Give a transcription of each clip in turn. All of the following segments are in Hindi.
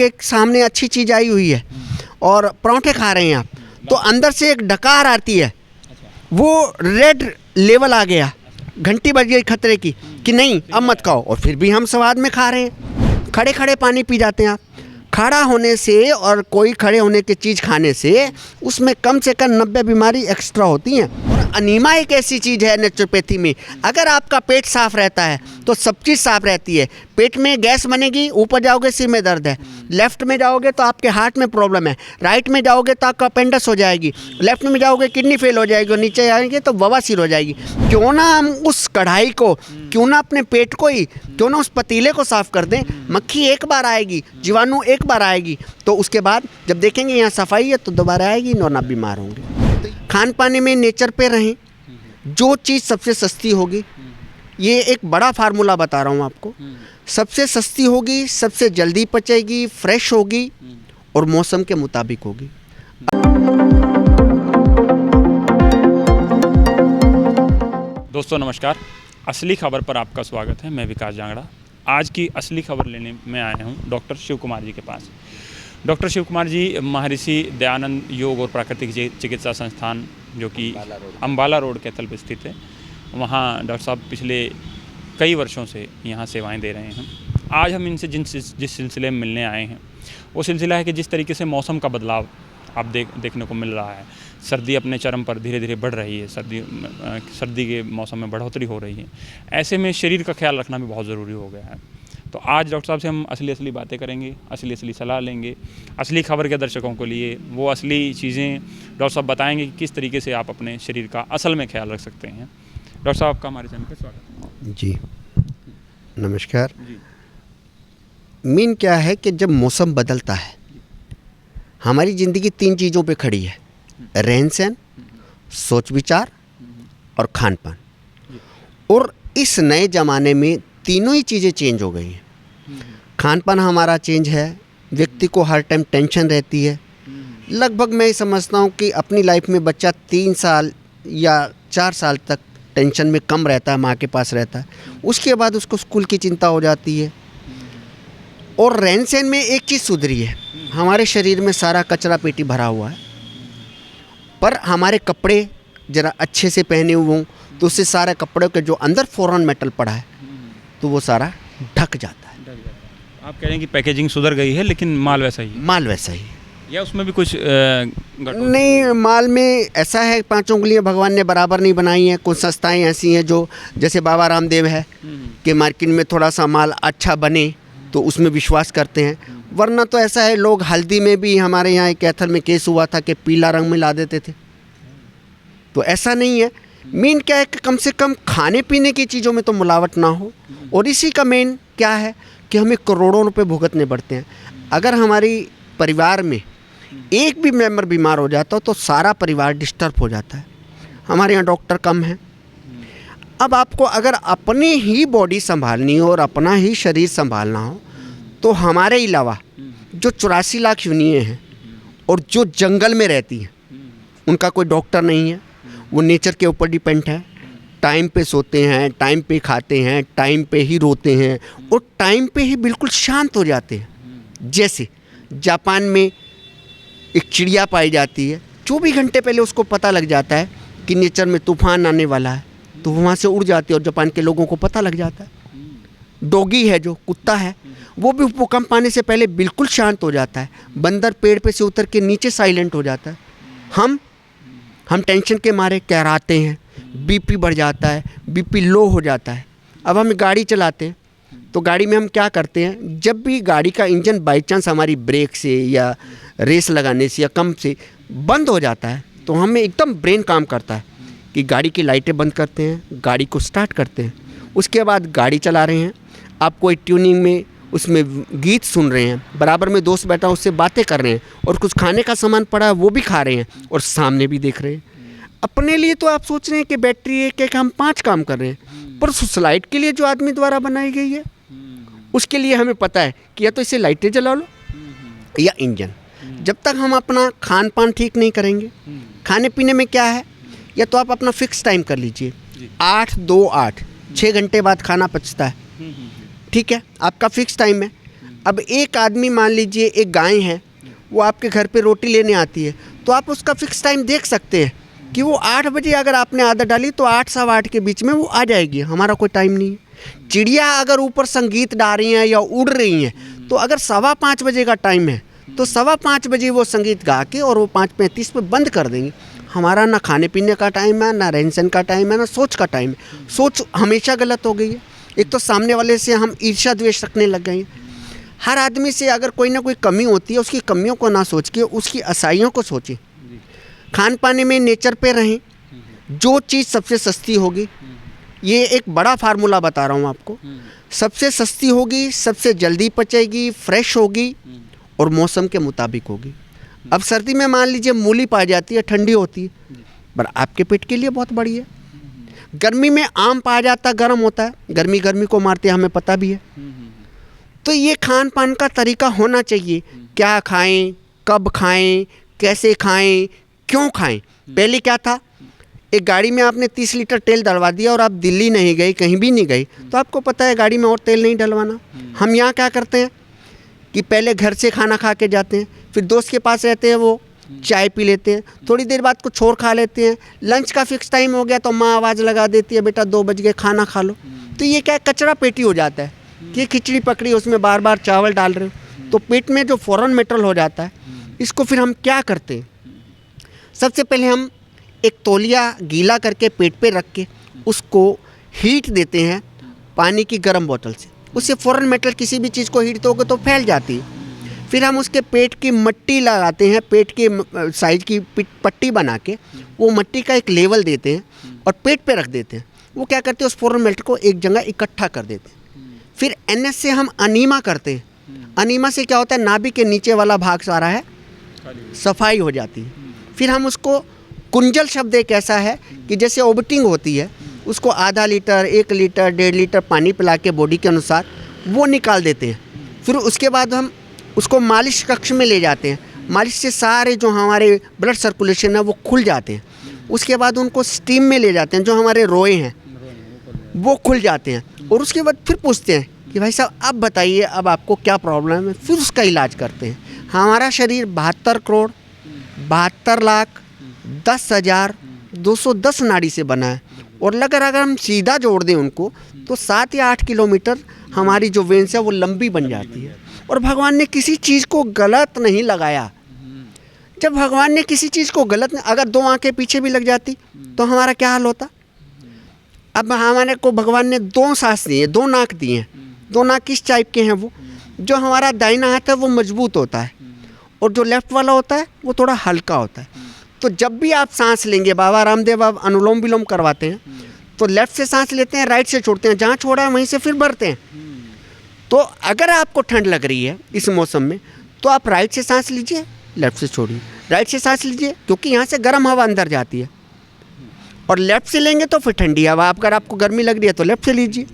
आपके सामने अच्छी चीज़ आई हुई है और पराठे खा रहे हैं आप, तो अंदर से एक डकार आती है, वो रेड लेवल आ गया, घंटी बज गई खतरे की कि नहीं अब मत खाओ, और फिर भी हम स्वाद में खा रहे हैं। खड़े खड़े पानी पी जाते हैं आप। खड़ा होने से और कोई खड़े होने की चीज़ खाने से उसमें कम से कम 90 बीमारी एक्स्ट्रा होती हैं। और अनीमा एक ऐसी चीज़ है नेचुरोपैथी में, अगर आपका पेट साफ रहता है तो सब चीज़ साफ रहती है। पेट में गैस बनेगी, ऊपर जाओगे सिर में दर्द है, लेफ्ट में जाओगे तो आपके हार्ट में प्रॉब्लम है, राइट में जाओगे तो आपका अपेंडिक्स हो जाएगी, लेफ्ट में जाओगे किडनी फेल हो जाएगी, और नीचे जाएंगे तो बवासीर हो जाएगी। क्यों ना हम उस कढ़ाई को, क्यों ना अपने पेट को ही, क्यों ना उस पतीले को साफ कर दें। मक्खी एक बार आएगी, जीवाणु एक बार आएगी, तो उसके बाद जब देखेंगे यहाँ सफाई है तो दोबारा आएगी और ना बीमार होंगे। खान पाने में नेचर पे रहें, जो चीज़ सबसे सस्ती होगी, ये एक बड़ा फार्मूला बता रहा हूँ आपको, सबसे सस्ती होगी, सबसे जल्दी पचेगी, फ्रेश होगी और मौसम के मुताबिक होगी। दोस्तों नमस्कार, असली खबर पर आपका स्वागत है। मैं विकास जांगड़ा। आज की असली खबर लेने में आया हूँ डॉक्टर शिव कुमार जी के पास। डॉक्टर शिव कुमार जी महर्षि दयानंद योग और प्राकृतिक चिकित्सा संस्थान, जो कि अम्बाला रोड कैथल पर स्थित है, वहाँ डॉक्टर साहब पिछले कई वर्षों से यहाँ सेवाएं दे रहे हैं। आज हम इनसे जिस सिलसिले में मिलने आए हैं वो सिलसिला है कि जिस तरीके से मौसम का बदलाव आप देखने को मिल रहा है, सर्दी अपने चरम पर धीरे धीरे बढ़ रही है, सर्दी के मौसम में बढ़ोतरी हो रही है, ऐसे में शरीर का ख्याल रखना भी बहुत ज़रूरी हो गया है। तो आज डॉक्टर साहब से हम असली बातें करेंगे, असली सलाह लेंगे, असली खबर के दर्शकों के लिए वो असली चीज़ें डॉक्टर साहब बताएंगे कि किस तरीके से आप अपने शरीर का असल में ख्याल रख सकते हैं। डॉक्टर साहब आपका हमारे चैनल पर स्वागत है। जी नमस्कार जी। मीन क्या है कि जब मौसम बदलता है, हमारी ज़िंदगी 3 चीज़ों पे खड़ी है, रहन सहन, सोच विचार और खान पान। और इस नए ज़माने में तीनों ही चीज़ें चेंज हो गई हैं। खान पान हमारा चेंज है, व्यक्ति को हर टाइम टेंशन रहती है। लगभग मैं समझता हूँ कि अपनी लाइफ में बच्चा 3 साल या 4 साल तक टेंशन में कम रहता है, माँ के पास रहता है, उसके बाद उसको स्कूल की चिंता हो जाती है। और रहन सहन में एक चीज़ सुधरी है, हमारे शरीर में सारा कचरा पेटी भरा हुआ है, पर हमारे कपड़े ज़रा अच्छे से पहने हुए हों तो उससे सारे कपड़ों के जो अंदर फॉरेन मेटल पड़ा है तो वो सारा ढक जाता है। आप कह रहे हैं कि पैकेजिंग सुधर गई है लेकिन माल वैसा ही है? माल वैसा ही, या उसमें भी कुछ नहीं, माल में ऐसा है 5 उंगलियां भगवान ने बराबर नहीं बनाई हैं। कुछ संस्थाएं ऐसी हैं जो, जैसे बाबा रामदेव है कि मार्केट में थोड़ा सा माल अच्छा बने तो उसमें विश्वास करते हैं, वरना तो ऐसा है, लोग हल्दी में भी, हमारे यहाँ एक कैथल में केस हुआ था कि पीला रंग मिला देते थे, तो ऐसा नहीं है। मेन क्या है कि कम से कम खाने पीने की चीज़ों में तो मिलावट ना हो। और इसी का मेन क्या है कि हमें करोड़ों रुपए भुगतने पड़ते हैं। अगर हमारी परिवार में एक भी मेंबर बीमार हो जाता हो तो सारा परिवार डिस्टर्ब हो जाता है। हमारे यहाँ डॉक्टर कम हैं। अब आपको अगर अपनी ही बॉडी संभालनी हो और अपना ही शरीर संभालना हो तो हमारे अलावा जो 84 लाख यूनियन हैं और जो जंगल में रहती हैं, उनका कोई डॉक्टर नहीं है। वो नेचर के ऊपर डिपेंड है। टाइम पे सोते हैं, टाइम पे खाते हैं, टाइम पे ही रोते हैं और टाइम पे ही बिल्कुल शांत हो जाते हैं। जैसे जापान में एक चिड़िया पाई जाती है, 24 घंटे पहले उसको पता लग जाता है कि नेचर में तूफान आने वाला है, तो वहाँ से उड़ जाती है और जापान के लोगों को पता लग जाता है। डॉगी है, जो कुत्ता है, वो भी भूकंप आने से पहले बिल्कुल शांत हो जाता है। बंदर पेड़ पे से उतर के नीचे साइलेंट हो जाता है। हम टेंशन के मारे कहराते हैं, बीपी बढ़ जाता है, बीपी लो हो जाता है। अब हम गाड़ी चलाते हैं तो गाड़ी में हम क्या करते हैं, जब भी गाड़ी का इंजन बाई चांस हमारी ब्रेक से या रेस लगाने से या कम से बंद हो जाता है तो हमें एकदम ब्रेन काम करता है कि गाड़ी की लाइटें बंद करते हैं, गाड़ी को स्टार्ट करते हैं। उसके बाद गाड़ी चला रहे हैं, आप कोई ट्यूनिंग में उसमें गीत सुन रहे हैं, बराबर में दोस्त बैठा उससे बातें कर रहे हैं, और कुछ खाने का सामान पड़ा है वो भी खा रहे हैं और सामने भी देख रहे हैं। अपने लिए तो आप सोच रहे हैं कि बैटरी एक हम 5 काम कर रहे हैं, पर सोसाइटी के लिए जो आदमी द्वारा बनाई गई है उसके लिए हमें पता है कि या तो इसे लाइटें जला लो या इंजन। जब तक हम अपना खान पान ठीक नहीं करेंगे, खाने पीने में क्या है, या तो आप अपना फिक्स टाइम कर लीजिए, 8-2-8, 6 घंटे बाद खाना पचता है, ठीक है, आपका फिक्स टाइम है। अब एक आदमी मान लीजिए एक गाय है, वो आपके घर पे रोटी लेने आती है, तो आप उसका फिक्स टाइम देख सकते हैं कि वो 8 बजे अगर आपने आदत डाली तो 8 सवा 8 के बीच में वो आ जाएगी, हमारा कोई टाइम नहीं है। चिड़िया अगर ऊपर संगीत गा रही हैं या उड़ रही हैं, तो अगर 5:15 बजे का टाइम है तो 5:15 बजे वो संगीत गा के और वो 5:35 पे बंद कर देंगी। हमारा ना खाने पीने का टाइम है, ना रहन सहन का टाइम है, ना सोच का टाइम है। सोच हमेशा गलत हो गई है। एक तो सामने वाले से हम ईर्ष्या द्वेष रखने लग गए हैं। हर आदमी से अगर कोई ना कोई कमी होती है, उसकी कमियों को ना सोच के उसकी अच्छाइयों को सोचें। खान पाने में नेचर पे रहें, जो चीज़ सबसे सस्ती होगी, ये एक बड़ा फार्मूला बता रहा हूँ आपको, सबसे सस्ती होगी, सबसे जल्दी पचेगी, फ्रेश होगी और मौसम के मुताबिक होगी। अब सर्दी में मान लीजिए मूली पाई जाती है, ठंडी होती है, पर आपके पेट के लिए बहुत बढ़िया है। गर्मी में आम पाया जाता है, गर्म होता है, गर्मी गर्मी को मारती है, हमें पता भी है। तो ये खान पान का तरीका होना चाहिए, क्या खाएं, कब खाएं, कैसे खाएं, क्यों खाएं। पहले क्या था, एक गाड़ी में आपने 30 लीटर तेल डलवा दिया और आप दिल्ली नहीं गए, कहीं भी नहीं गई, तो आपको पता है गाड़ी में और तेल नहीं डलवाना। हम यहाँ क्या करते हैं कि पहले घर से खाना खा के जाते हैं, फिर दोस्त के पास रहते हैं, वो चाय पी लेते हैं, थोड़ी देर बाद कुछ और खा लेते हैं, लंच का फिक्स टाइम हो गया तो माँ आवाज़ लगा देती है, बेटा 2 बज गए, खाना खा लो। तो ये क्या कचरा पेटी हो जाता है कि खिचड़ी पकड़ी, उसमें बार बार चावल डाल रहे हो, तो पेट में जो फॉरेन मेटेरियल हो जाता है, इसको फिर हम क्या करते हैं, सबसे पहले हम एक तौलिया गीला करके पेट पे रख के उसको हीट देते हैं पानी की गर्म बोतल से। उससे फॉरेन मेटेरियल किसी भी चीज़ को हीट दोगे तो फैल जाती है। फिर हम उसके पेट की मट्टी लगाते हैं, पेट के साइज की पट्टी बना के वो मट्टी का एक लेवल देते हैं और पेट पे रख देते हैं। वो क्या करते हैं, उस फॉरेन मेटेरियल को एक जगह इकट्ठा कर देते हैं। फिर NS से हम अनीमा करते हैं। अनीमा से क्या होता है, नाभि के नीचे वाला भाग सारा है सफाई हो जाती है। फिर हम उसको, कुंजल शब्द एक ऐसा है कि जैसे ओबटिंग होती है, उसको आधा लीटर, 1 लीटर, 1.5 लीटर पानी पिला के बॉडी के अनुसार वो निकाल देते हैं। फिर उसके बाद हम उसको मालिश कक्ष में ले जाते हैं। मालिश से सारे जो हमारे ब्लड सर्कुलेशन है वो खुल जाते हैं। उसके बाद उनको स्टीम में ले जाते हैं, जो हमारे रोए हैं वो खुल जाते हैं। और उसके बाद फिर पूछते हैं कि भाई साहब अब बताइए, अब आपको क्या प्रॉब्लम है, फिर उसका इलाज करते हैं। हमारा शरीर 72 करोड़ 72 लाख 10,210 नाड़ी से बना है, और अगर हम सीधा जोड़ दें उनको तो 7 या 8 किलोमीटर हमारी जो वेन्स है वो लंबी बन जाती है। और भगवान ने किसी चीज़ को गलत नहीं लगाया। जब भगवान ने किसी चीज़ को गलत, अगर 2 आंखें पीछे भी लग जाती तो हमारा क्या हाल होता। अब हमारे को भगवान ने 2 सांस दिए, 2 नाक दिए हैं। 2 नाक किस टाइप के हैं, वो जो हमारा दाहिना हाथ है वो मजबूत होता है और जो लेफ्ट वाला होता है वो थोड़ा हल्का होता है। तो जब भी आप सांस लेंगे, बाबा रामदेव अब अनुलोम विलोम करवाते हैं, तो लेफ्ट से सांस लेते हैं, राइट से छोड़ते हैं, जहाँ छोड़ा है वहीं से फिर भरते हैं। तो अगर आपको ठंड लग रही है इस मौसम में, तो आप राइट से सांस लीजिए, लेफ्ट से छोड़िए, राइट से सांस लीजिए, क्योंकि यहाँ से गर्म हवा अंदर जाती है, और लेफ्ट से लेंगे तो फिर ठंडी हवा। अगर आपको गर्मी लग रही है तो लेफ्ट से लीजिए।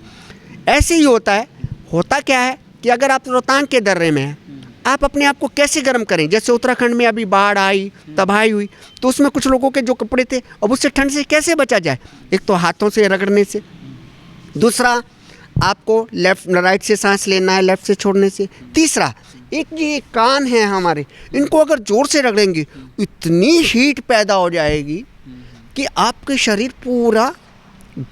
ऐसे ही होता है। होता क्या है कि अगर आप रोहतांग के दर्रे में हैं, आप अपने आप को कैसे गर्म करें। जैसे उत्तराखंड में अभी बाढ़ आई, तबाही हुई, तो उसमें कुछ लोगों के जो कपड़े थे, अब उससे ठंड से कैसे बचा जाए। एक तो हाथों से रगड़ने से, दूसरा आपको लेफ्ट राइट से सांस लेना है, लेफ्ट से छोड़ने से, तीसरा एक ये कान है हमारे, इनको अगर ज़ोर से रगड़ेंगे इतनी हीट पैदा हो जाएगी कि आपके शरीर पूरा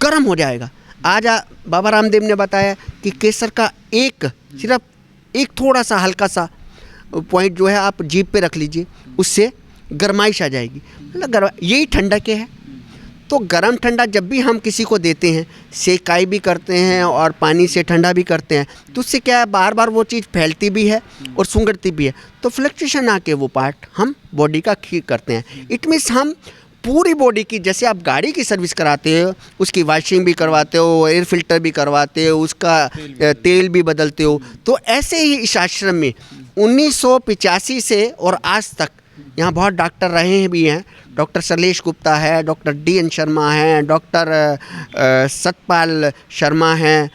गर्म हो जाएगा। आज बाबा रामदेव ने बताया कि केसर का सिर्फ एक थोड़ा सा हल्का सा पॉइंट जो है आप जीभ पे रख लीजिए, उससे गर्माइश आ जाएगी। मतलब यही ठंडक है। तो गरम ठंडा जब भी हम किसी को देते हैं, सेकाई भी करते हैं और पानी से ठंडा भी करते हैं, तो उससे क्या है, बार बार वो चीज़ फैलती भी है और सुंगड़ती भी है। तो फ्लक्चुएशन आके वो पार्ट हम बॉडी का ठीक करते हैं। इट मीन्स हम पूरी बॉडी की, जैसे आप गाड़ी की सर्विस कराते हो, उसकी वॉशिंग भी करवाते हो, एयर फिल्टर भी करवाते हो, उसका तेल भी बदलते हो, तो ऐसे ही इस आश्रम में 1985 से और आज तक यहाँ बहुत डॉक्टर रहे भी हैं। डॉक्टर शैलेश गुप्ता है, डॉक्टर DN शर्मा हैं, डॉक्टर सतपाल शर्मा हैं।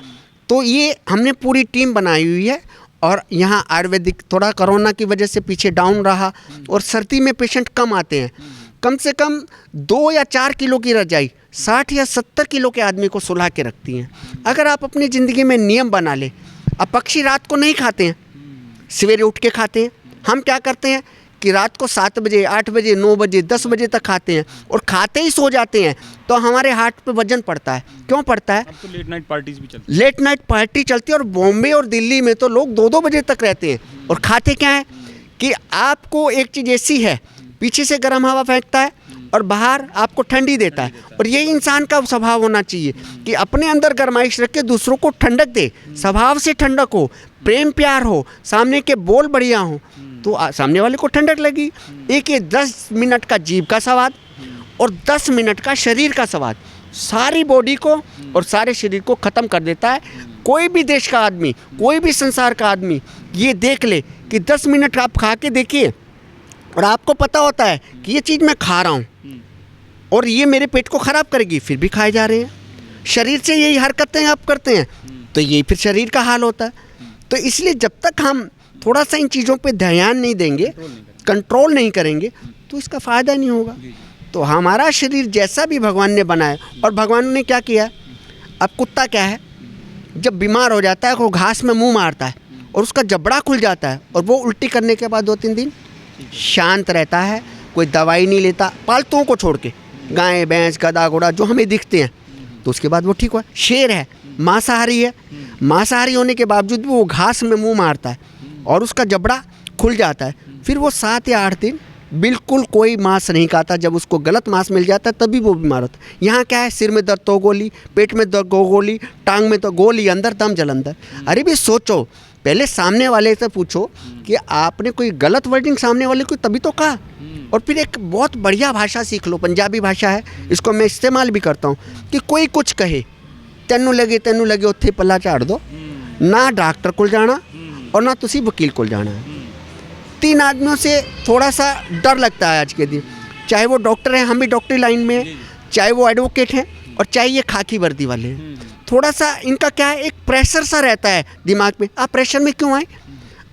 तो ये हमने पूरी टीम बनाई हुई है। और यहाँ आयुर्वेदिक थोड़ा कोरोना की वजह से पीछे डाउन रहा और सर्दी में पेशेंट कम आते हैं। कम से कम 2 या 4 किलो की रजाई 60 या 70 किलो के आदमी को सुला के रखती हैं। अगर आप अपनी ज़िंदगी में नियम बना लें, अब पक्षी रात को नहीं खाते हैं, सवेरे उठ के खाते हैं। हम क्या करते हैं कि रात को 7 बजे, 8 बजे, 9 बजे, 10 बजे तक खाते हैं और खाते ही सो जाते हैं, तो हमारे हार्ट पे वजन पड़ता है। क्यों पड़ता है? अब तो लेट नाइट पार्टीज भी चलती हैं। लेट नाइट पार्टी चलती है और बॉम्बे और दिल्ली में तो लोग 2-2 बजे तक रहते हैं और खाते क्या है कि आपको एक चीज़ ऐसी है, पीछे से गर्म हवा फेंकता है और बाहर आपको ठंडी देता है। और यही इंसान का स्वभाव होना चाहिए कि अपने अंदर गर्माइश रख के दूसरों को ठंडक दे, स्वभाव से ठंडक हो, प्रेम प्यार हो, सामने के बोल बढ़िया हो, तो सामने वाले को ठंडक लगी। एक ये 10 मिनट का जीभ का स्वाद और 10 मिनट का शरीर का स्वाद सारी बॉडी को और सारे शरीर को ख़त्म कर देता है। कोई भी देश का आदमी, कोई भी संसार का आदमी ये देख ले कि 10 मिनट आप खा के देखिए और आपको पता होता है कि ये चीज़ मैं खा रहा हूँ और ये मेरे पेट को ख़राब करेगी, फिर भी खाए जा रहे हैं। शरीर से यही हरकतें आप करते हैं तो ये फिर शरीर का हाल होता है। तो इसलिए जब तक हम थोड़ा सा इन चीज़ों पे ध्यान नहीं देंगे, कंट्रोल नहीं करेंगे, तो इसका फ़ायदा नहीं होगा। तो हमारा शरीर जैसा भी भगवान ने बनाया, और भगवान ने क्या किया, अब कुत्ता क्या है, जब बीमार हो जाता है वो घास में मुंह मारता है और उसका जबड़ा खुल जाता है और वो उल्टी करने के बाद 2-3 दिन शांत रहता है, कोई दवाई नहीं लेता, पालतुओं को छोड़ के, गाय भैंस गधा घोड़ा जो हमें दिखते हैं, तो उसके बाद वो ठीक हुआ। शेर है, मांसाहारी है, मांसाहारी होने के बावजूद भी वो घास में मुंह मारता है और उसका जबड़ा खुल जाता है। फिर वो 7 या 8 दिन बिल्कुल कोई मांस नहीं खाता। जब उसको गलत मांस मिल जाता है तभी वो बीमार होता है। यहाँ क्या है, सिर में दर्द तो गोली, पेट में दर्द तो गोली, टांग में तो गोली, अंदर दम जलंदर। अरे भी सोचो, पहले सामने वाले से पूछो कि आपने कोई गलत वर्डिंग सामने वाले को तभी तो कहा। और फिर एक बहुत बढ़िया भाषा सीख लो, पंजाबी भाषा है, इसको मैं इस्तेमाल भी करता हूँ कि कोई कुछ कहे, तेनू लगे उत्थे पल्ला झाड़ दो, ना डॉक्टर को जाना और ना तुसी वकील को जाना है। 3 आदमियों से थोड़ा सा डर लगता है आज के दिन, चाहे वो डॉक्टर हैं, हम भी डॉक्टरी लाइन में हैं, चाहे वो एडवोकेट हैं और चाहे ये खाकी वर्दी वाले हैं। थोड़ा सा इनका क्या है, एक प्रेशर सा रहता है दिमाग में। आप प्रेशर में क्यों आए?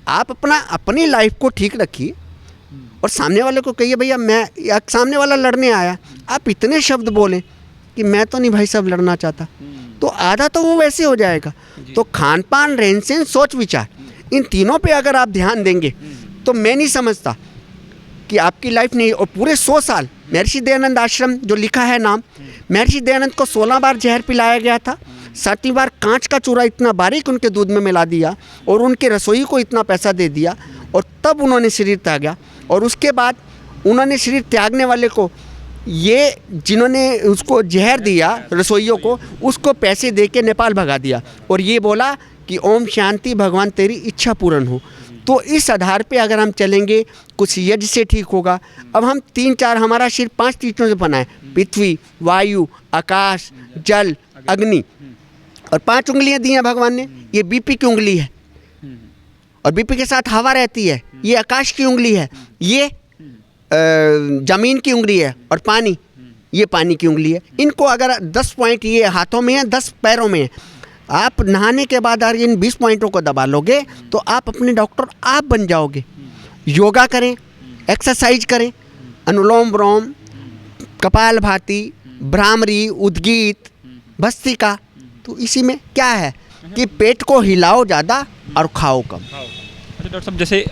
आप अपनी लाइफ को ठीक रखिए और सामने वाले को कहिए भैया मैं, सामने वाला लड़ने आया, आप इतने शब्द बोलें कि मैं तो नहीं भाई साहब लड़ना चाहता, तो आधा तो वो वैसे हो जाएगा। तो खान पान, रहन सहन, सोच विचार, इन तीनों पे अगर आप ध्यान देंगे तो मैं नहीं समझता कि आपकी लाइफ नहीं। और पूरे 100 साल महर्षि दयानंद आश्रम जो लिखा है नाम, महर्षि दयानंद को 16 बार जहर पिलाया गया था, 7वीं बार कांच का चूरा इतना बारीक उनके दूध में मिला दिया और उनके रसोई को इतना पैसा दे दिया और तब उन्होंने शरीर त्यागा। और उसके बाद उन्होंने शरीर त्यागने वाले को, ये जिन्होंने उसको जहर दिया रसोइयों को, उसको पैसे दे के नेपाल भगा दिया और ये बोला कि ओम शांति, भगवान तेरी इच्छा पूर्ण हो। तो इस आधार पे अगर हम चलेंगे, कुछ यज्ञ से ठीक होगा। अब हम 3-4, हमारा शरीर 5 चीज़ों से बना है, पृथ्वी, वायु, आकाश, जल, अग्नि, और 5 उंगलियां दी हैं भगवान ने। ये बीपी की उंगली है और बीपी के साथ हवा रहती है, ये आकाश की उंगली है, ये जमीन की उंगली है, और पानी, ये पानी की उंगली है। इनको अगर 10 पॉइंट ये हाथों में है, 10 पैरों में है, आप नहाने के बाद अगर इन 20 पॉइंटों को दबा लोगे तो आप अपने डॉक्टर आप बन जाओगे। योगा करें, एक्सरसाइज करें, अनुलोम विलोम, कपालभाति, भ्रामरी, उद्गीत, भस्त्रिका। तो इसी में क्या है कि पेट को हिलाओ ज़्यादा और खाओ कम। अच्छा डॉक्टर साहब, जैसे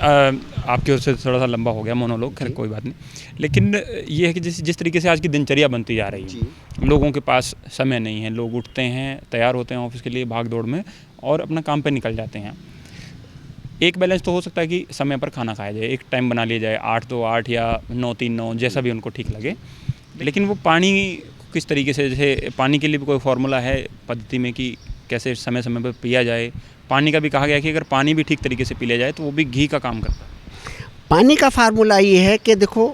आपकी ओर से थोड़ा सा लंबा हो गया मोनोलॉग, खैर कोई बात नहीं, लेकिन ये है कि जिस तरीके से आज की दिनचर्या बनती जा रही है, लोगों के पास समय नहीं है, लोग उठते हैं, तैयार होते हैं ऑफिस के लिए भाग दौड़ में और अपना काम पे निकल जाते हैं। एक बैलेंस तो हो सकता है कि समय पर खाना खाया जाए, एक टाइम बना लिया जाए, 8-2-8 या 9-3-9, जैसा भी उनको ठीक लगे, लेकिन वो पानी किस तरीके से, जैसे पानी के लिए भी कोई फार्मूला है पद्धति में कि कैसे समय समय पर पिया जाए? पानी का भी कहा गया कि अगर पानी भी ठीक तरीके से पी लिया जाए तो वो भी घी का काम करता है। पानी का फार्मूला ये है कि देखो,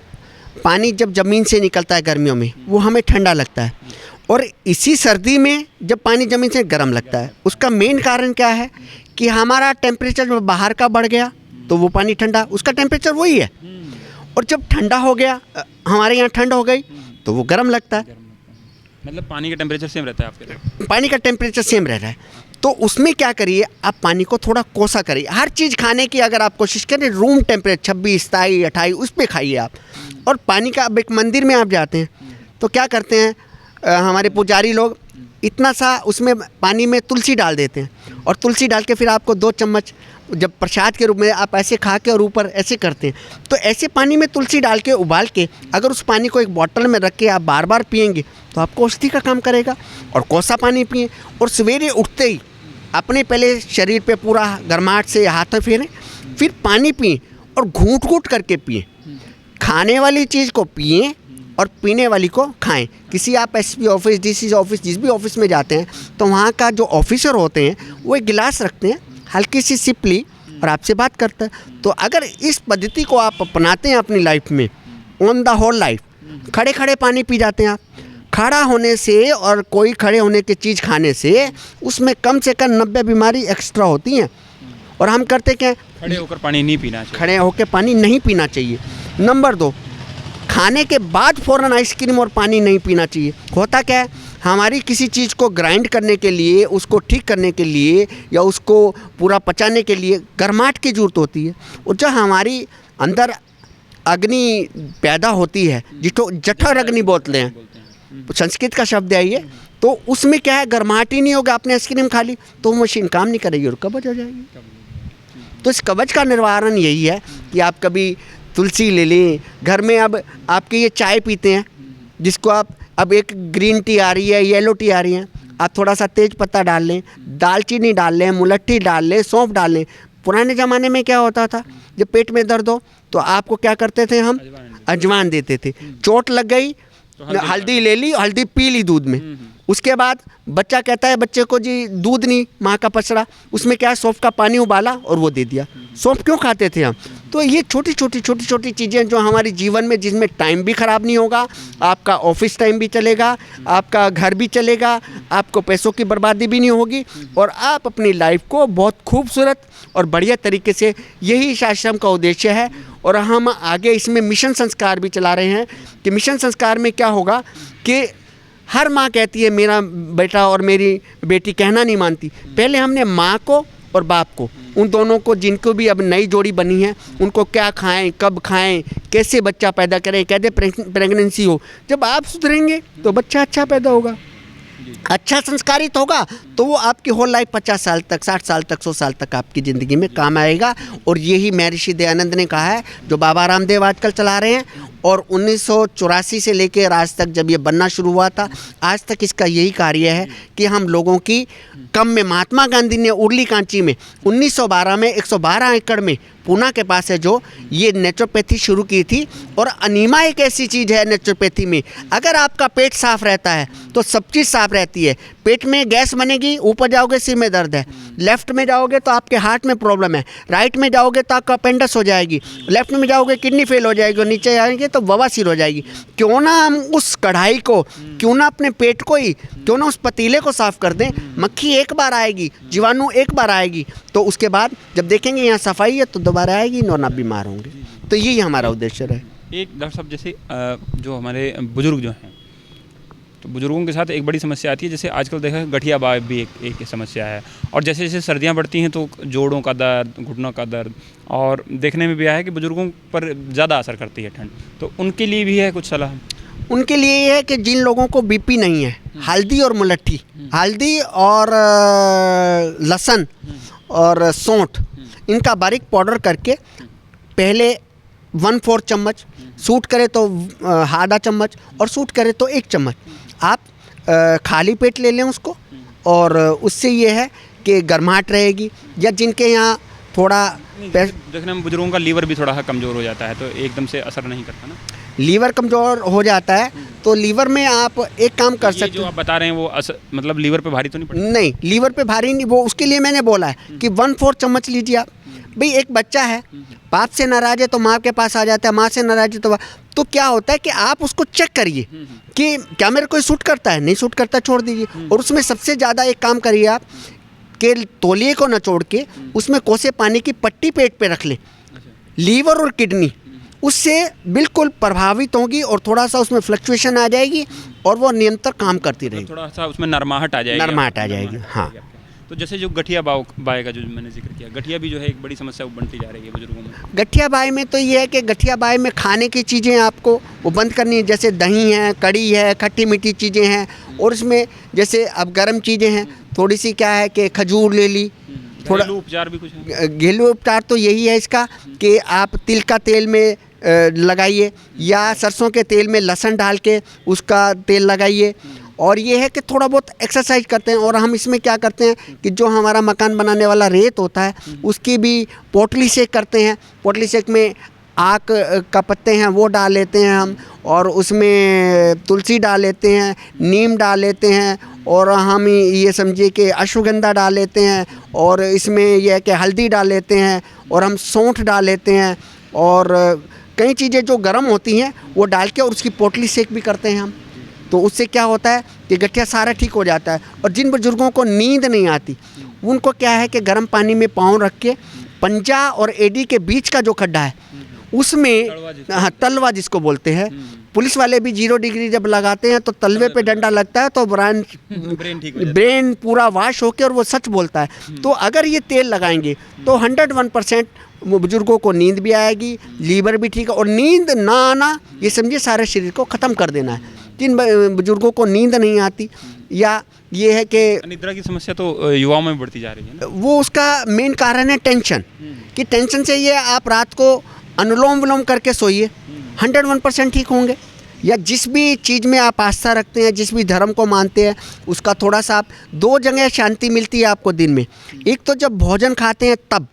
पानी जब ज़मीन से निकलता है गर्मियों में वो हमें ठंडा लगता है, और इसी सर्दी में जब पानी ज़मीन से गर्म लगता है। उसका मेन कारण क्या है कि हमारा टेम्परेचर जब बाहर का बढ़ गया तो वो पानी ठंडा, उसका टेम्परेचर वही है, और जब ठंडा हो गया, हमारे यहाँ ठंड हो गई तो वो गर्म लगता है। मतलब पानी का टेम्परेचर सेम रहता है आपके? पानी का टेम्परेचर सेम रह रहा है। तो उसमें क्या करिए, आप पानी को थोड़ा कोसा करिए। हर चीज़ खाने की अगर आप कोशिश करें, रूम टेम्परेचर 26, 27, 28 उस पर खाइए आप। और पानी का, अब एक मंदिर में आप जाते हैं तो क्या करते हैं, हमारे पुजारी लोग इतना सा उसमें पानी में तुलसी डाल देते हैं और तुलसी डाल के फिर आपको 2 चम्मच जब प्रसाद के रूप में आप ऐसे खा के और ऊपर ऐसे करते हैं, तो ऐसे पानी में तुलसी डाल के उबाल के अगर उस पानी को एक बोतल में रख के आप बार बार पिएंगे तो आपको औषधि का काम करेगा। और कोसा पानी पिए और सवेरे उठते ही अपने पहले शरीर पे पूरा गर्माहट से हाथ फेरें, फिर पानी पिए और घूंट घूंट करके पिए। खाने वाली चीज़ को पिए और पीने वाली को खाएं। किसी आप एसपी ऑफिस, डीसी ऑफिस, जिस भी ऑफिस में जाते हैं तो वहाँ का जो ऑफिसर होते हैं वो एक गिलास रखते हैं, हल्की सी सिप ली और आपसे बात करता है। तो अगर इस पद्धति को आप अपनाते हैं अपनी लाइफ में, ऑन द होल लाइफ, खड़े खड़े पानी पी जाते हैं आप। खड़ा होने से और कोई खड़े होने की चीज़ खाने से उसमें कम से कम 90 बीमारी एक्स्ट्रा होती हैं। और हम करते क्या, खड़े होकर पानी नहीं पीना चाहिए। खड़े होकर पानी नहीं पीना चाहिए। नंबर 2, खाने के बाद फ़ौरन आइसक्रीम और पानी नहीं पीना चाहिए। होता क्या है, हमारी किसी चीज़ को ग्राइंड करने के लिए, उसको ठीक करने के लिए या उसको पूरा पचाने के लिए गर्माहट की ज़रूरत होती है। और जब हमारी अंदर अग्नि पैदा होती है, जिसको जठर अग्नि बोलते हैं, संस्कृत का शब्द है ये, तो उसमें क्या है, गर्माहट ही नहीं होगा। आपने आइसक्रीम खा ली तो वो मशीन काम नहीं करेगी और कब्ज हो जाएगी। तो इस कब्ज का निवारण यही है कि आप कभी तुलसी ले लें घर में। अब आपके ये चाय पीते हैं, जिसको आप अब एक ग्रीन टी आ रही है, येलो टी आ रही है, आप थोड़ा सा तेज पत्ता डाल लें, दालचीनी डाल लें, मुलट्ठी डाल लें, सौंफ डाल लें। पुराने ज़माने में क्या होता था, जब पेट में दर्द हो तो आपको क्या करते थे, हम अजवाइन देते थे। चोट लग गई तो हल्दी ले ली, हल्दी पी ली दूध में। उसके बाद बच्चा कहता है बच्चे को जी दूध नहीं, माँ का पचड़ा, उसमें क्या है, सौंफ का पानी उबाला और वो दे दिया। सौंफ क्यों खाते थे हम? तो ये छोटी छोटी चीज़ें जो हमारे जीवन में, जिसमें टाइम भी ख़राब नहीं होगा, आपका ऑफिस टाइम भी चलेगा, आपका घर भी चलेगा, आपको पैसों की बर्बादी भी नहीं होगी और आप अपनी लाइफ को बहुत खूबसूरत और बढ़िया तरीके से, यही इस आश्रम का उद्देश्य है। और हम आगे इसमें मिशन संस्कार भी चला रहे हैं कि मिशन संस्कार में क्या होगा कि हर माँ कहती है मेरा बेटा और मेरी बेटी कहना नहीं मानती। पहले हमने माँ को और बाप को, उन दोनों को, जिनको भी अब नई जोड़ी बनी है, उनको क्या खाएं, कब खाएं, कैसे बच्चा पैदा करें, कैसे प्रेगनेंसी हो। जब आप सुधरेंगे तो बच्चा अच्छा पैदा होगा, अच्छा संस्कारित होगा, तो वो आपकी होल लाइफ 50 साल तक, 60 साल तक, 100 साल तक आपकी ज़िंदगी में काम आएगा। और यही महर्षि दयानंद ने कहा है, जो बाबा रामदेव आजकल चला रहे हैं। और 1984 से लेकर आज तक, जब ये बनना शुरू हुआ था, आज तक इसका यही कार्य है कि हम लोगों की कम में, महात्मा गांधी ने उर्ली कांची में 1912 में 112 एकड़ में पूना के पास है जो ये नेचुरोपैथी शुरू की थी। और अनीमा एक ऐसी चीज़ है नेचुरोपैथी में, अगर आपका पेट साफ रहता है तो सब चीज़ साफ रहती है। पेट में गैस बनेगी, ऊपर जाओगे सिर में दर्द है, लेफ्ट में जाओगे तो आपके हार्ट में प्रॉब्लम है, राइट में जाओगे तो आपका अपेंडिक्स हो जाएगी, लेफ्ट में जाओगे किडनी फेल हो जाएगी, और नीचे आएंगे तो बवासीर हो जाएगी। क्यों ना हम उस कढ़ाई को, क्यों ना अपने पेट को ही, क्यों ना उस पतीले को साफ कर दें। मक्खी एक बार आएगी, जीवाणु एक बार आएगी, तो उसके बाद जब देखेंगे यहाँ सफाई है तो दोबारा आएगी और ना बीमार होंगे। तो यही हमारा उद्देश्य है। एक डॉक्टर साहब, जैसे जो हमारे बुजुर्ग जो हैं, तो बुजुर्गों के साथ एक बड़ी समस्या आती है, जैसे आजकल देखा है गठिया बात भी एक समस्या है। और जैसे जैसे सर्दियां बढ़ती हैं तो जोड़ों का दर्द, घुटनों का दर्द, और देखने में भी आया है कि बुजुर्गों पर ज़्यादा असर करती है ठंड। तो उनके लिए भी है कुछ सलाह? उनके लिए ये है कि जिन लोगों को बीपी नहीं है, हल्दी और मुलट्ठी, हल्दी और लहसुन और सौंठ, इनका बारीक पाउडर करके पहले 1/4 चम्मच, सूट करे तो आधा चम्मच, और सूट करे तो 1 चम्मच आप खाली पेट ले लें उसको। और उससे ये है कि गर्माहट रहेगी। या जिनके यहाँ थोड़ा देखने में बुजुर्गों का लीवर भी थोड़ा कमज़ोर हो जाता है, तो एकदम से असर नहीं करता ना। लीवर कमज़ोर हो जाता है तो लीवर में आप एक काम कर सकते हैं। जो आप बता रहे हैं वो मतलब लीवर पे भारी तो नहीं पड़ता? नहीं, लीवर पे भारी नहीं, वो उसके लिए मैंने बोला है कि 1/4 चम्मच लीजिए आप। भाई एक बच्चा है, बाप से नाराज़ है तो माँ के पास आ जाता है, माँ से नाराज़ है तो क्या होता है कि आप उसको चेक करिए कि क्या मेरे को सूट करता है, नहीं सूट करता छोड़ दीजिए। और उसमें सबसे ज़्यादा एक काम करिए आप कि तौलिए को नचोड़ के उसमें कोसे पानी की पट्टी पेट पे रख लें। लीवर और किडनी उससे बिल्कुल प्रभावित होगी और थोड़ा सा उसमें फ्लक्चुएशन आ जाएगी और वो निरंतर काम करती रहेगी, थोड़ा सा उसमें नरमाहट आ जाएगी। नरमाहट आ जाएगी, हाँ। तो जैसे जो गठिया बाय का जो मैंने जिक्र किया, गठिया भी जो है एक बड़ी समस्या बनती जा रही है बुजुर्गों में। गठिया बाय में तो ये है कि गठिया बाय में खाने की चीज़ें आपको वो बंद करनी है, जैसे दही है, कड़ी है, खट्टी मीठी चीज़ें हैं। और इसमें जैसे अब गर्म चीज़ें हैं, थोड़ी सी क्या है कि खजूर ले ली, थोड़ा घरेलू उपचार भी कुछ है? घरेलू उपचार तो यही है इसका कि आप तिल का तेल में लगाइए या सरसों के तेल में लहसुन डाल के उसका तेल लगाइए। और ये है कि थोड़ा बहुत एक्सरसाइज करते हैं। और हम इसमें क्या करते हैं कि जो हमारा मकान बनाने वाला रेत होता है उसकी भी पोटली सेक करते हैं। पोटली सेक में आक का पत्ते हैं वो डाल लेते हैं हम, और उसमें तुलसी डाल लेते हैं, नीम डाल लेते हैं, और हम ये समझिए कि अश्वगंधा डाल लेते हैं, और इसमें यह है कि हल्दी डाल लेते हैं, और हम सौंठ डाल लेते हैं, और कई चीज़ें जो गर्म होती हैं वो डाल के और उसकी पोटली सेक भी करते हैं हम। तो उससे क्या होता है कि गठिया सारा ठीक हो जाता है। और जिन बुजुर्गों को नींद नहीं आती उनको क्या है कि गर्म पानी में पाँव रख के पंजा और एडी के बीच का जो खड्डा है उसमें, हाँ, तलवा जिसको बोलते हैं, पुलिस वाले भी 0 डिग्री जब लगाते हैं तो तलवे पे डंडा लगता है तो ब्रेन पूरा वाश होके और वो सच बोलता है। तो अगर ये तेल लगाएंगे तो 101% बुजुर्गों को नींद भी आएगी, लीवर भी ठीक है। और नींद ना आना ये समझिए सारे शरीर को ख़त्म कर देना है। जिन बुजुर्गों को नींद नहीं आती या ये है कि निद्रा की समस्या तो युवाओं में बढ़ती जा रही है ना? वो उसका मेन कारण है टेंशन, कि टेंशन से ये आप रात को अनुलोम विलोम करके सोइए, 101% ठीक होंगे। या जिस भी चीज़ में आप आस्था रखते हैं, जिस भी धर्म को मानते हैं, उसका थोड़ा सा आप 2 जगह शांति मिलती है आपको दिन में। एक तो जब भोजन खाते हैं तब,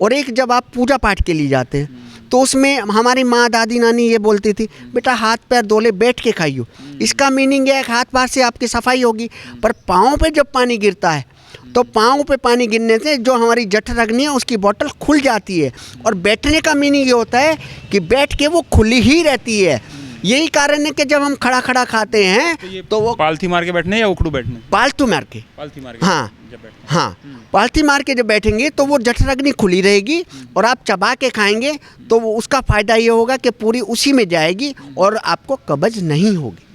और एक जब आप पूजा पाठ के लिए जाते हैं। तो उसमें हमारी माँ दादी नानी ये बोलती थी, बेटा हाथ पैर धोले बैठ के खाइयो। इसका मीनिंग है हाथ पैर से आपकी सफाई होगी। पर पाँव पे जब पानी गिरता है तो पाँव पे पानी गिरने से जो हमारी जठराग्नि है उसकी बोतल खुल जाती है। और बैठने का मीनिंग ये होता है कि बैठ के वो खुली ही रहती है। यही कारण है कि जब हम खड़ा खड़ा खाते हैं तो वो पालथी मार के बैठने या उखड़ू बैठने? पालतू मार के, पालथी मार के हाँ जब बैठते हाँ, पालथी मार के जब बैठेंगे तो वो जठराग्नि खुली रहेगी, और आप चबा के खाएंगे तो वो उसका फ़ायदा ये होगा कि पूरी उसी में जाएगी और आपको कब्ज नहीं होगी।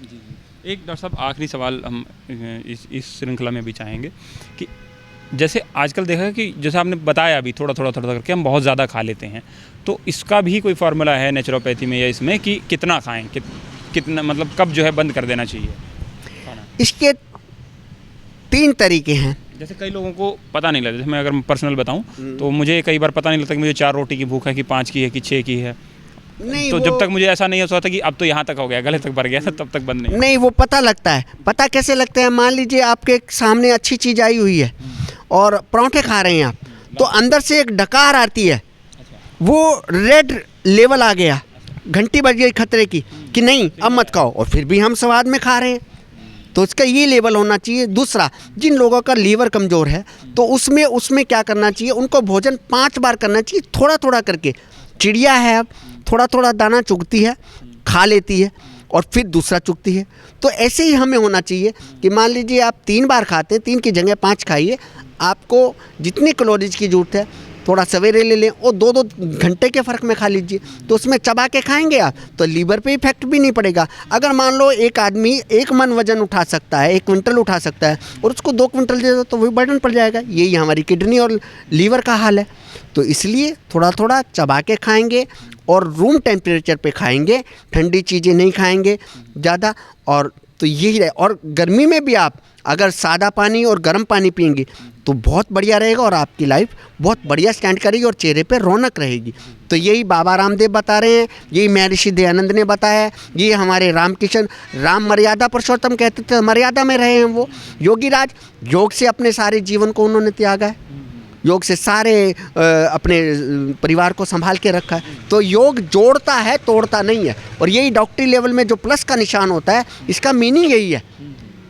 एक डॉक्टर साहब आखिरी सवाल हम इस श्रृंखला में भी चाहेंगे कि जैसे आजकल देखा है कि जैसे आपने बताया अभी थोड़ा थोड़ा करके हम बहुत ज़्यादा खा लेते हैं, तो इसका भी कोई फार्मूला है नेचुरोपैथी में या इसमें कि कितना खाएं, कितना मतलब कब जो है बंद कर देना चाहिए खाना? इसके 3 तरीके हैं। जैसे कई लोगों को पता नहीं लगता, जैसे मैं अगर पर्सनल बताऊं तो मुझे कई बार पता नहीं लगता कि मुझे 4 रोटी की भूख है कि 5 की है कि 6 की है। नहीं, तो जब तक मुझे ऐसा नहीं होता था कि अब तो यहाँ तक हो गया, गले तक भर गया, तब तक बंद नहीं। नहीं, वो पता लगता है। पता कैसे लगता है? मान लीजिए आपके सामने अच्छी चीज़ आई हुई है और पराठे खा रहे हैं आप, तो अंदर से एक डकार आती है, वो रेड लेवल आ गया, घंटी बज गई खतरे की कि नहीं अब मत खाओ, और फिर भी हम स्वाद में खा रहे हैं। तो इसका ये लेवल होना चाहिए। दूसरा, जिन लोगों का लीवर कमज़ोर है तो उसमें क्या करना चाहिए, उनको भोजन 5 बार करना चाहिए, थोड़ा थोड़ा करके। चिड़िया है, अब थोड़ा थोड़ा दाना चुगती है, खा लेती है और फिर दूसरा चुगती है। तो ऐसे ही हमें होना चाहिए कि मान लीजिए आप 3 बार खाते हैं, 3 की जगह 5 खाइए। आपको जितनी कैलोरीज की ज़रूरत है थोड़ा सवेरे ले लें और 2-2 घंटे के फ़र्क में खा लीजिए। तो उसमें चबा के खाएंगे आप तो लीवर पे इफेक्ट भी नहीं पड़ेगा। अगर मान लो एक आदमी 1 मन वजन उठा सकता है, 1 क्विंटल उठा सकता है, और उसको 2 क्विंटल दे दो तो वही बर्डन पड़ जाएगा। यही हमारी किडनी और लीवर का हाल है। तो इसलिए थोड़ा थोड़ा चबा के खाएंगे और रूम टेम्परेचर पे खाएंगे, ठंडी चीज़ें नहीं खाएंगे ज़्यादा। और तो यही रहे। और गर्मी में भी आप अगर सादा पानी और गर्म पानी पिएंगे तो बहुत बढ़िया रहेगा और आपकी लाइफ बहुत बढ़िया स्टैंड करेगी और चेहरे पे रौनक रहेगी। तो यही बाबा रामदेव बता रहे हैं, यही महर्षि दयानंद ने बताया है, ये हमारे रामकिशन राम मर्यादा पुरुषोत्तम कहते थे, मर्यादा में रहे हैं वो। योगी राज योग से अपने सारे जीवन को उन्होंने त्यागा है, योग से सारे अपने परिवार को संभाल के रखा है। तो योग जोड़ता है, तोड़ता नहीं है। और यही डॉक्टरी लेवल में जो प्लस का निशान होता है, इसका मीनिंग यही है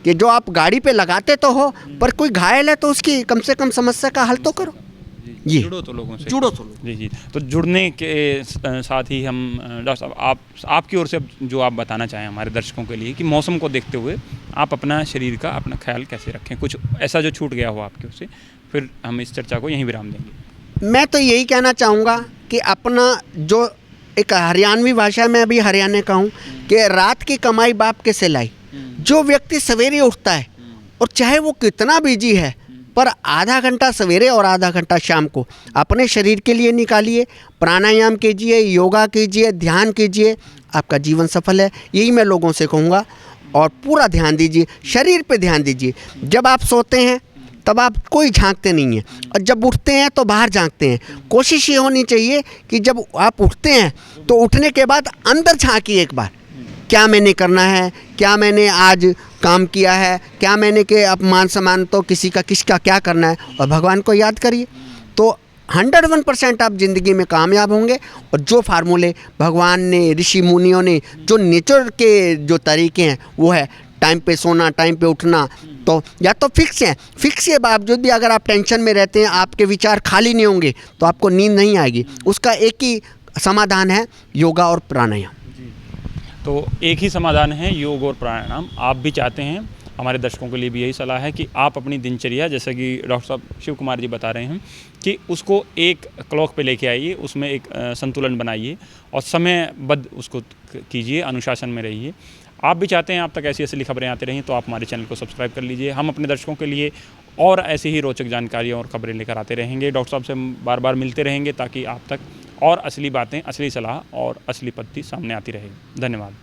कि जो आप गाड़ी पे लगाते तो हो, पर कोई घायल है तो उसकी कम से कम समस्या का हल तो करो। ये जुड़ो तो लोगों से, जुड़ो तो लोग। जी। तो जुड़ने के साथ ही हम डॉक्टर साहब आपकी ओर से जो आप बताना चाहें हमारे दर्शकों के लिए कि मौसम को देखते हुए आप अपना शरीर का अपना ख्याल कैसे रखें, कुछ ऐसा जो छूट गया हो आपके उससे, फिर हम इस चर्चा को यहीं विराम देंगे। मैं तो यही कहना चाहूँगा कि अपना जो एक हरियाणवी भाषा में अभी हरियाणा का हूँ कि रात की कमाई बाप के सिलाई। जो व्यक्ति सवेरे उठता है और चाहे वो कितना बिजी है, पर आधा घंटा सवेरे और आधा घंटा शाम को अपने शरीर के लिए निकालिए, प्राणायाम कीजिए, योगा कीजिए, ध्यान कीजिए, आपका जीवन सफल है। यही मैं लोगों से कहूँगा। और पूरा ध्यान दीजिए, शरीर पे ध्यान दीजिए। जब आप सोते हैं तब आप कोई झांकते नहीं हैं, और जब उठते हैं तो बाहर झांकते हैं। कोशिश ये होनी चाहिए कि जब आप उठते हैं तो उठने के बाद अंदर झांकिए एक बार, क्या मैंने करना है, क्या मैंने आज काम किया है, क्या मैंने के अब मान सम्मान तो किसका क्या करना है, और भगवान को याद करिए। तो 101% आप ज़िंदगी में कामयाब होंगे। और जो फार्मूले भगवान ने, ऋषि मुनियों ने, जो नेचर के जो तरीके हैं वो है टाइम पे सोना, टाइम पे उठना, तो या तो फिक्स है, फिक्स के बावजूद भी अगर आप टेंशन में रहते हैं, आपके विचार खाली नहीं होंगे तो आपको नींद नहीं आएगी। उसका एक ही समाधान है, योगा और प्राणायाम। तो एक ही समाधान है, योग और प्राणायाम। आप भी चाहते हैं, हमारे दर्शकों के लिए भी यही सलाह है कि आप अपनी दिनचर्या, जैसे कि डॉक्टर साहब शिव कुमार जी बता रहे हैं, कि उसको एक क्लॉक पे लेके आइए, उसमें एक संतुलन बनाइए और समयबद्ध उसको कीजिए, अनुशासन में रहिए। आप भी चाहते हैं आप तक ऐसी असली खबरें आती रहें, तो आप हमारे चैनल को सब्सक्राइब कर लीजिए। हम अपने दर्शकों के लिए और ऐसी ही रोचक जानकारियाँ और खबरें लेकर आते रहेंगे। डॉक्टर साहब से हम बार बार मिलते रहेंगे ताकि आप तक और असली बातें, असली सलाह और असली पद्धति सामने आती रहे। धन्यवाद।